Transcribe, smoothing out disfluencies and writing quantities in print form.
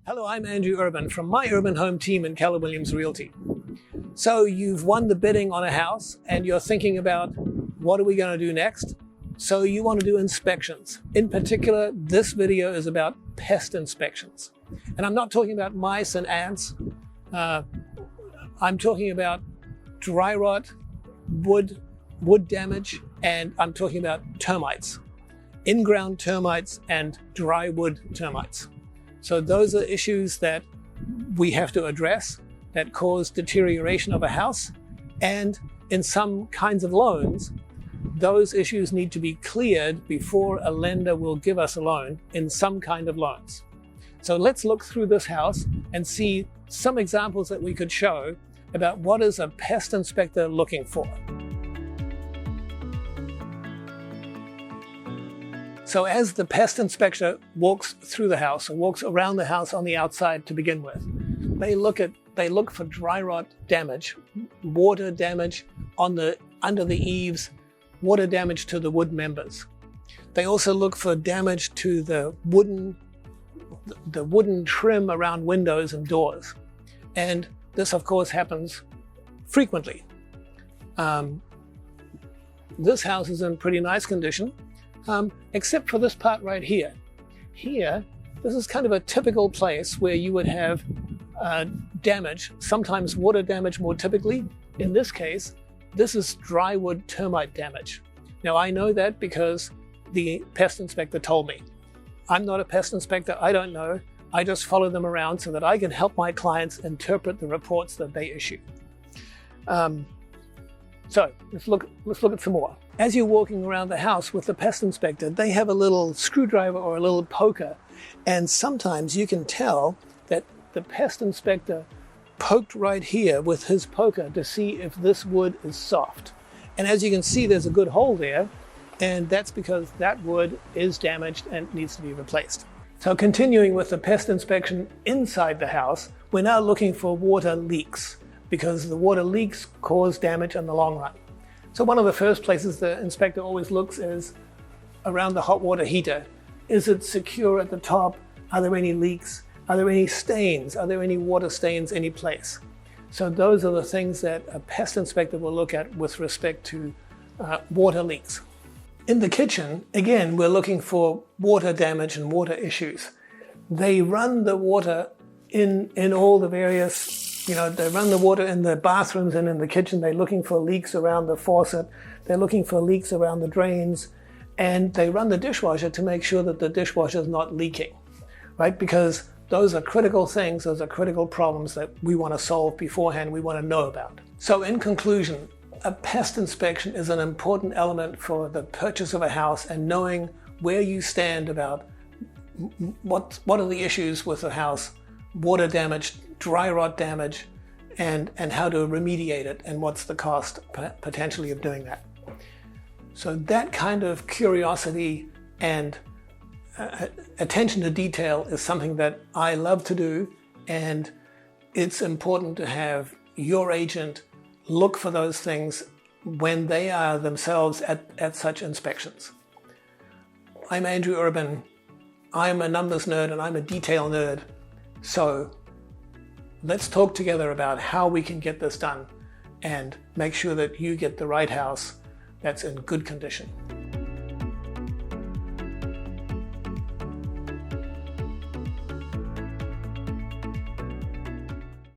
Hello, I'm Andrew Urban from my Urban Home team in Keller Williams Realty. So you've won the bidding on a house and you're thinking about what are we going to do next? So you want to do inspections. In particular, this video is about pest inspections. And I'm not talking about mice and ants. I'm talking about dry rot, wood damage, and I'm talking about termites. In-ground termites and dry wood termites. So those are issues that we have to address that cause deterioration of a house. And in some kinds of loans, those issues need to be cleared before a lender will give us a loan in some kind of loans. So let's look through this house and see some examples that we could show about what is a pest inspector looking for. So as the pest inspector walks through the house or walks around the house on the outside to begin with, they look for dry rot damage, water damage under the eaves, water damage to the wood members. They also look for damage to the wooden trim around windows and doors. And this, of course, happens frequently. This house is in pretty nice condition. Except for this part right here. Here, this is kind of a typical place where you would have damage, sometimes water damage more typically. In this case, this is dry wood termite damage. Now I know that because the pest inspector told me. I'm not a pest inspector, I don't know. I just follow them around so that I can help my clients interpret the reports that they issue. So let's look at some more. As you're walking around the house with the pest inspector, they have a little screwdriver or a little poker. And sometimes you can tell that the pest inspector poked right here with his poker to see if this wood is soft. And as you can see, there's a good hole there. And that's because that wood is damaged and needs to be replaced. So continuing with the pest inspection inside the house, we're now looking for water leaks, because the water leaks cause damage in the long run. So one of the first places the inspector always looks is around the hot water heater. Is it secure at the top? Are there any leaks? Are there any stains? Are there any water stains any place? So those are the things that a pest inspector will look at with respect to water leaks. In the kitchen, again, we're looking for water damage and water issues. They run the water in all the various, they run the water in the bathrooms and in the kitchen. They're looking for leaks around the faucet. They're looking for leaks around the drains. And they run the dishwasher to make sure that the dishwasher is not leaking, right? Because those are critical things. Those are critical problems that we want to solve beforehand. We want to know about. So in conclusion, a pest inspection is an important element for the purchase of a house and knowing where you stand about what are the issues with the house, water damage, dry rot damage, and how to remediate it, and what's the cost potentially of doing that. So that kind of curiosity and attention to detail is something that I love to do, and it's important to have your agent look for those things when they are themselves at such inspections. I'm Andrew Urban. I'm a numbers nerd and I'm a detail nerd. So let's talk together about how we can get this done and make sure that you get the right house that's in good condition.